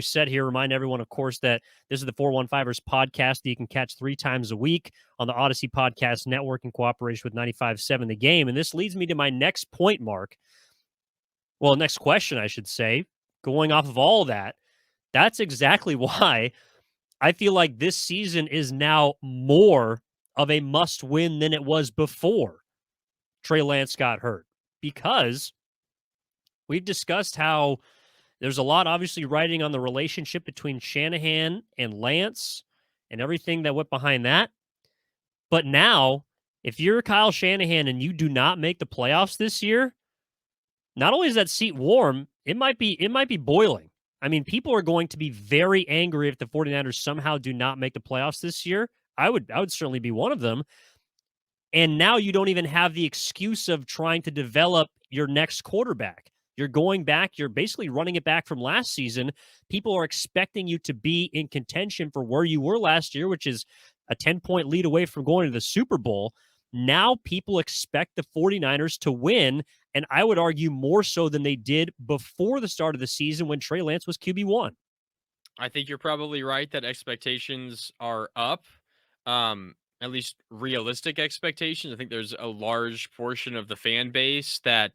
Set here. Remind everyone, of course, that this is the 415ers podcast that you can catch 3 times a week on the Odyssey Podcast Network in cooperation with 95.7 The Game. And this leads me to my next point, Mark. Well, next question, I should say. Going off of all that, that's exactly why I feel like this season is now more of a must-win than it was before Trey Lance got hurt. Because we've discussed how there's a lot, obviously, riding on the relationship between Shanahan and Lance and everything that went behind that. But now, if you're Kyle Shanahan and you do not make the playoffs this year, not only is that seat warm, it might be boiling. I mean, people are going to be very angry if the 49ers somehow do not make the playoffs this year. I would certainly be one of them. And now you don't even have the excuse of trying to develop your next quarterback. You're going back. You're basically running it back from last season. People are expecting you to be in contention for where you were last year, which is a 10-point lead away from going to the Super Bowl. Now people expect the 49ers to win, and I would argue more so than they did before the start of the season when Trey Lance was QB1. I think you're probably right that expectations are up, at least realistic expectations. I think there's a large portion of the fan base that,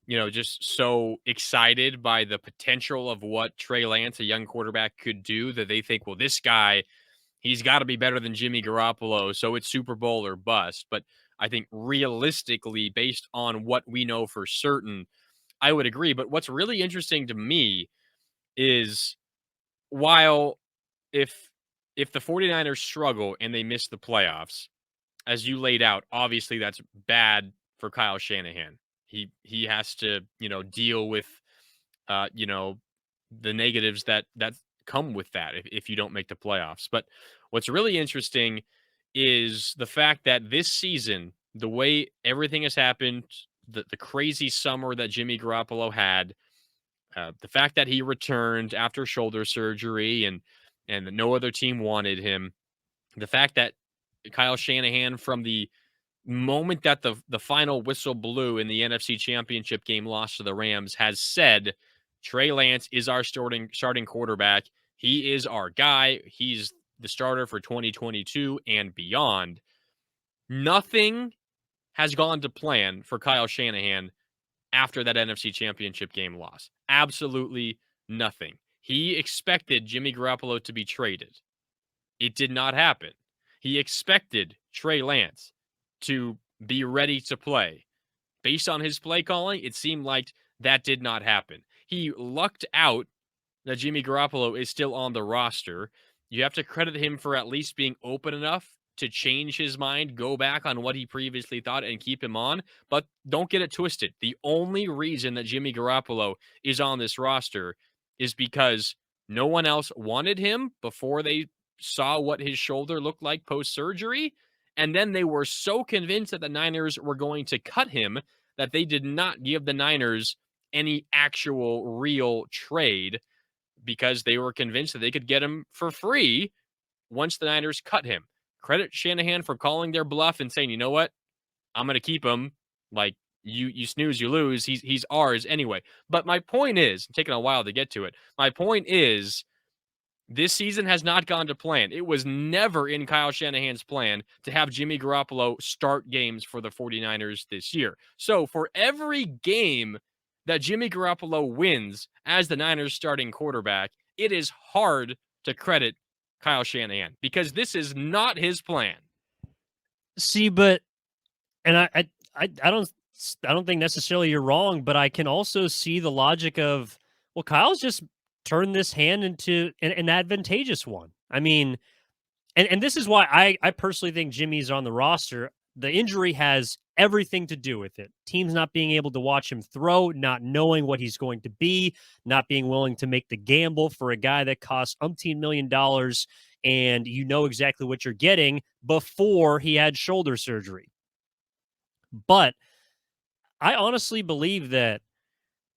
just so excited by the potential of what Trey Lance, a young quarterback, could do that they think, well, this guy, he's got to be better than Jimmy Garoppolo, so it's Super Bowl or bust. But I think realistically, based on what we know for certain, I would agree. But what's really interesting to me is while if the 49ers struggle and they miss the playoffs, as you laid out, obviously that's bad for Kyle Shanahan. He has to, deal with the negatives that come with that if you don't make the playoffs. But what's really interesting is the fact that this season, the way everything has happened, the crazy summer that Jimmy Garoppolo had, the fact that he returned after shoulder surgery and no other team wanted him, the fact that Kyle Shanahan, from the moment that the final whistle blew in the NFC Championship game lost to the Rams, has said Trey Lance is our starting quarterback. He is our guy. He's the starter for 2022 and beyond. Nothing has gone to plan for Kyle Shanahan after that NFC Championship game loss. Absolutely nothing. He expected Jimmy Garoppolo to be traded. It did not happen. He expected Trey Lance to be ready to play. Based on his play calling, it seemed like that did not happen. He lucked out that Jimmy Garoppolo is still on the roster. You have to credit him for at least being open enough to change his mind, go back on what he previously thought, and keep him on. But don't get it twisted. The only reason that Jimmy Garoppolo is on this roster is because no one else wanted him before they saw what his shoulder looked like post-surgery. And then they were so convinced that the Niners were going to cut him that they did not give the Niners any actual real trade because they were convinced that they could get him for free once the Niners cut him. Credit Shanahan for calling their bluff and saying, you know what, I'm going to keep him. Like, you snooze, you lose. He's ours anyway. But my point is, taking a while to get to it, my point is, this season has not gone to plan. It was never in Kyle Shanahan's plan to have Jimmy Garoppolo start games for the 49ers this year. So for every game that Jimmy Garoppolo wins as the Niners starting quarterback, it is hard to credit Kyle Shanahan because this is not his plan. See, but and I don't think necessarily you're wrong, but I can also see the logic of, well, Kyle's just turned this hand into an advantageous one. I mean, and this is why I personally think Jimmy's on the roster. The injury has everything to do with it. Teams not being able to watch him throw, not knowing what he's going to be, not being willing to make the gamble for a guy that costs umpteen $1 million, and you know exactly what you're getting before he had shoulder surgery. But I honestly believe that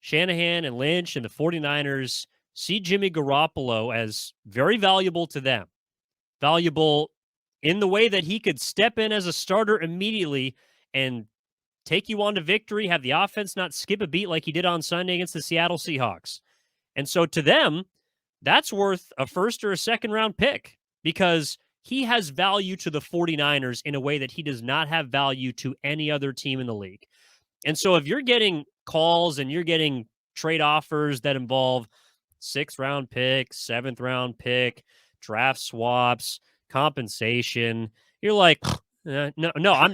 Shanahan and Lynch and the 49ers see Jimmy Garoppolo as very valuable to them. Valuable in the way that he could step in as a starter immediately and take you on to victory, have the offense not skip a beat like he did on Sunday against the Seattle Seahawks. And so to them, that's worth a first or a second round pick because he has value to the 49ers in a way that he does not have value to any other team in the league. And so if you're getting calls and you're getting trade offers that involve sixth round pick, seventh round pick, draft swaps, compensation, you're like, no,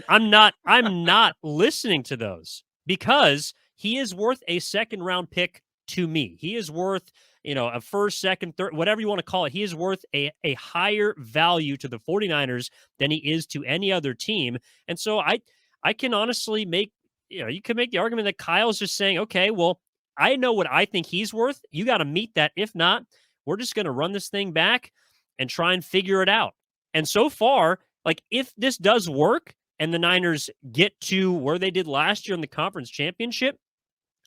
I'm not listening to those because he is worth a second round pick to me. He is worth, a first, second, third, whatever you want to call it. He is worth a higher value to the 49ers than he is to any other team. And so I can honestly make, you can make the argument that Kyle's just saying, okay, well, I know what I think he's worth. You got to meet that. If not, we're just going to run this thing back and try and figure it out. And so far, like if this does work and the Niners get to where they did last year in the conference championship,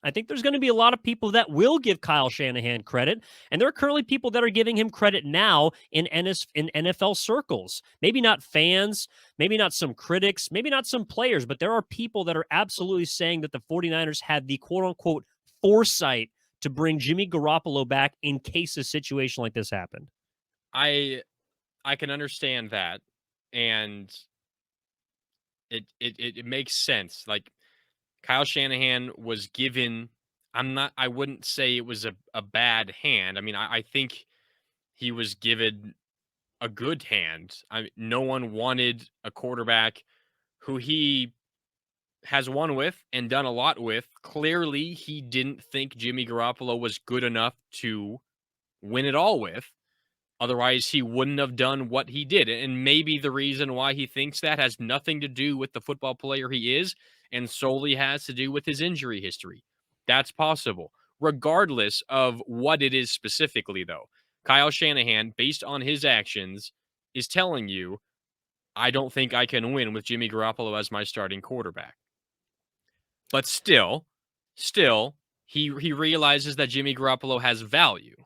I think there's going to be a lot of people that will give Kyle Shanahan credit. And there are currently people that are giving him credit now in NFL circles. Maybe not fans, maybe not some critics, maybe not some players, but there are people that are absolutely saying that the 49ers had the quote unquote foresight to bring Jimmy Garoppolo back in case a situation like this happened. I can understand that, and it makes sense. Like Kyle Shanahan was given. I wouldn't say it was a bad hand. I mean, I think he was given a good hand. No one wanted a quarterback who he has won with and done a lot with. Clearly, he didn't think Jimmy Garoppolo was good enough to win it all with. Otherwise, he wouldn't have done what he did. And maybe the reason why he thinks that has nothing to do with the football player he is and solely has to do with his injury history. That's possible. Regardless of what it is specifically, though, Kyle Shanahan, based on his actions, is telling you, I don't think I can win with Jimmy Garoppolo as my starting quarterback. But still, he realizes that Jimmy Garoppolo has value.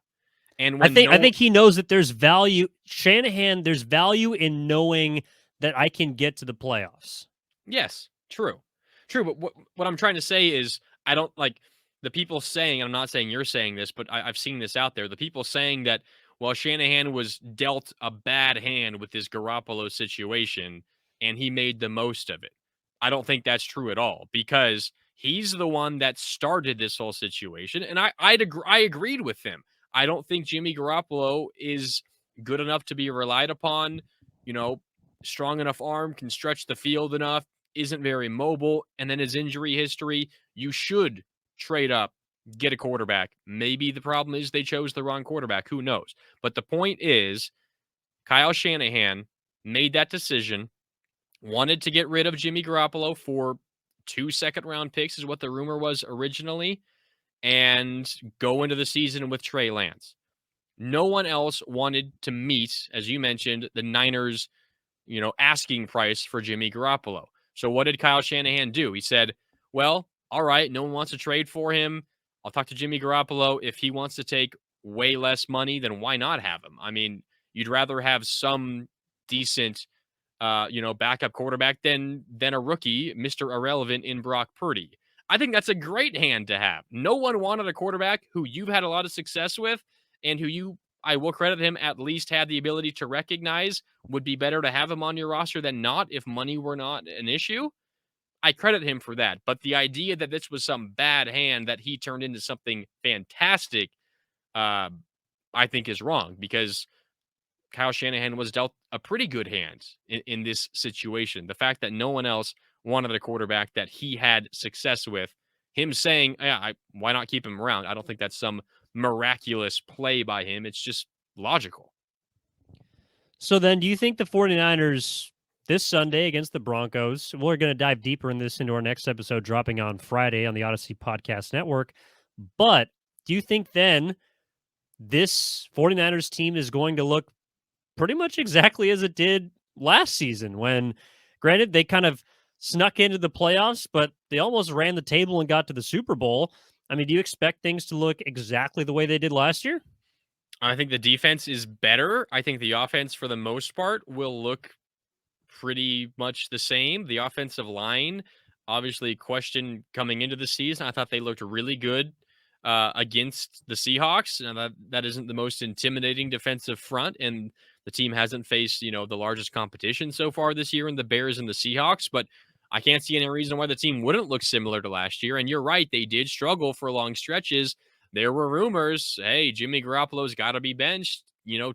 And when I think he knows that there's value. Shanahan, there's value in knowing that I can get to the playoffs. Yes, true. True, but what I'm trying to say is I don't like the people saying, I'm not saying you're saying this, but I've seen this out there. The people saying that, well, Shanahan was dealt a bad hand with this Garoppolo situation and he made the most of it. I don't think that's true at all because he's the one that started this whole situation. And I agreed with him. I don't think Jimmy Garoppolo is good enough to be relied upon, you know, strong enough arm, can stretch the field enough, isn't very mobile, and then his injury history, you should trade up, get a quarterback. Maybe the problem is they chose the wrong quarterback. Who knows? But the point is, Kyle Shanahan made that decision, wanted to get rid of Jimmy Garoppolo for 2 second-round picks, is what the rumor was originally, and go into the season with Trey Lance. No one else wanted to meet, as you mentioned, the Niners' asking price for Jimmy Garoppolo. So what did Kyle Shanahan do? He said, well, all right, no one wants to trade for him. I'll talk to Jimmy Garoppolo. If he wants to take way less money, then why not have him? I mean, you'd rather have some decent, backup quarterback than a rookie, Mr. Irrelevant in Brock Purdy. I think that's a great hand to have. No one wanted a quarterback who you've had a lot of success with and who I will credit him, at least had the ability to recognize would be better to have him on your roster than not if money were not an issue. I credit him for that. But the idea that this was some bad hand that he turned into something fantastic, uh, I think is wrong because Kyle Shanahan was dealt a pretty good hand in this situation. The fact that no one else wanted a quarterback that he had success with, him saying, yeah, why not keep him around? I don't think that's some miraculous play by him. It's just logical. So then, do you think the 49ers this Sunday against the Broncos, we're going to dive deeper in this into our next episode dropping on Friday on the Odyssey Podcast Network, but do you think then this 49ers team is going to look pretty much exactly as it did last season when, granted, they kind of snuck into the playoffs, but they almost ran the table and got to the Super Bowl? I mean, do you expect things to look exactly the way they did last year? I think the defense is better. I think the offense, for the most part, will look pretty much the same. The offensive line, obviously, question coming into the season. I thought they looked really good against the Seahawks. Now that isn't the most intimidating defensive front, and the team hasn't faced, the largest competition so far this year in the Bears and the Seahawks, but I can't see any reason why the team wouldn't look similar to last year. And you're right, they did struggle for long stretches. There were rumors, hey, Jimmy Garoppolo's got to be benched,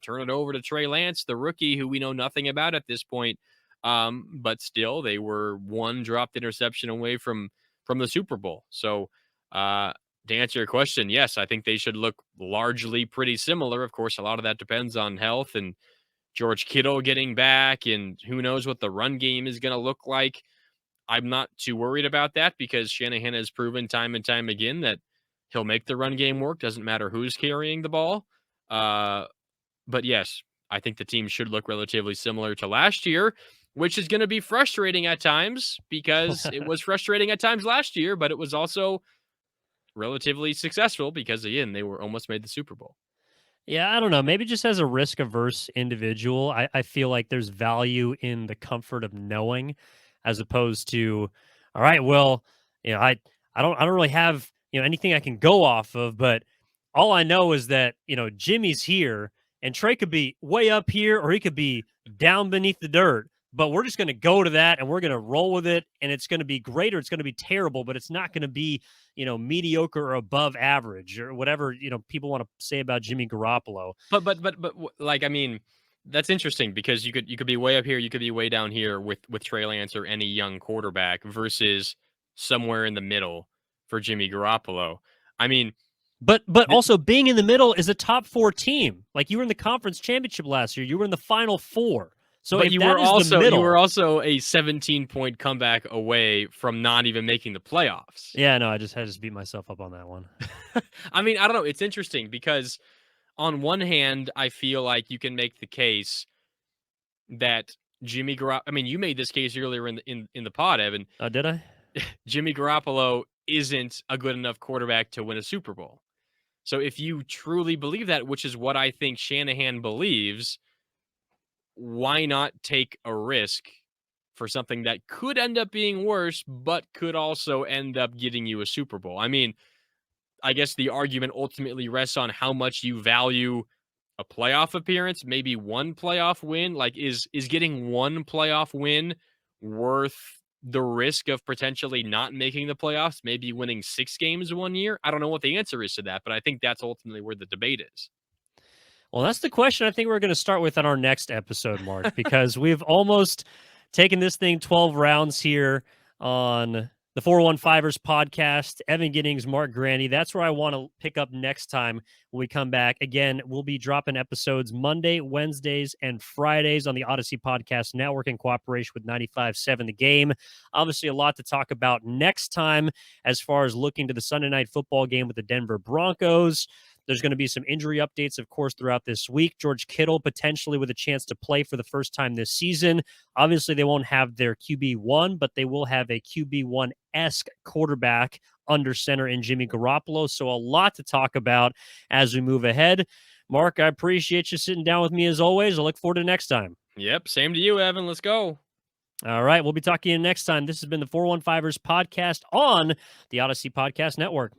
turn it over to Trey Lance, the rookie who we know nothing about at this point. But still, they were one dropped interception away from the Super Bowl. So, to answer your question, yes, I think they should look largely pretty similar. Of course, a lot of that depends on health and George Kittle getting back, and who knows what the run game is going to look like. I'm not too worried about that because Shanahan has proven time and time again that he'll make the run game work. Doesn't matter who's carrying the ball. But yes, I think the team should look relatively similar to last year, which is going to be frustrating at times because it was frustrating at times last year, but it was also relatively successful because, again, they were almost made the Super Bowl. Yeah, I don't know. Maybe just as a risk averse individual, I feel like there's value in the comfort of knowing as opposed to, all right, well, I don't really have, anything I can go off of, but all I know is that, Jimmy's here and Trey could be way up here or he could be down beneath the dirt. But we're just going to go to that and we're going to roll with it. And it's going to be great or it's going to be terrible, but it's not going to be, mediocre or above average or whatever, people want to say about Jimmy Garoppolo. But like, I mean, that's interesting because you could be way up here, you could be way down here with Trey Lance or any young quarterback versus somewhere in the middle for Jimmy Garoppolo. I mean, but also being in the middle is a top 4 team. Like you were in the conference championship last year, you were in the Final Four. So but if you that were is also the middle, you were also a 17-point comeback away from not even making the playoffs. Yeah, no, I just beat myself up on that one. I mean, I don't know. It's interesting because on one hand, I feel like you can make the case that Jimmy Garoppolo. I mean, you made this case earlier in the pod, Evan. Oh, did I? Jimmy Garoppolo isn't a good enough quarterback to win a Super Bowl. So if you truly believe that, which is what I think Shanahan believes, why not take a risk for something that could end up being worse, but could also end up getting you a Super Bowl? I mean, I guess the argument ultimately rests on how much you value a playoff appearance, maybe one playoff win. Like, is getting one playoff win worth the risk of potentially not making the playoffs, maybe winning 6 games one year? I don't know what the answer is to that, but I think that's ultimately where the debate is. Well, that's the question I think we're going to start with on our next episode, Mark, because we've almost taken this thing 12 rounds here on the 415ers podcast. Evan Giddings, Marc Grandy. That's where I want to pick up next time when we come back. Again, we'll be dropping episodes Monday, Wednesdays, and Fridays on the Odyssey Podcast Network in cooperation with 95.7 The Game. Obviously, a lot to talk about next time as far as looking to the Sunday night football game with the Denver Broncos. There's going to be some injury updates, of course, throughout this week. George Kittle potentially with a chance to play for the first time this season. Obviously, they won't have their QB1, but they will have a QB1-esque quarterback under center in Jimmy Garoppolo. So a lot to talk about as we move ahead. Mark, I appreciate you sitting down with me as always. I look forward to next time. Yep, same to you, Evan. Let's go. All right, we'll be talking to you next time. This has been the 415ers podcast on the Odyssey Podcast Network.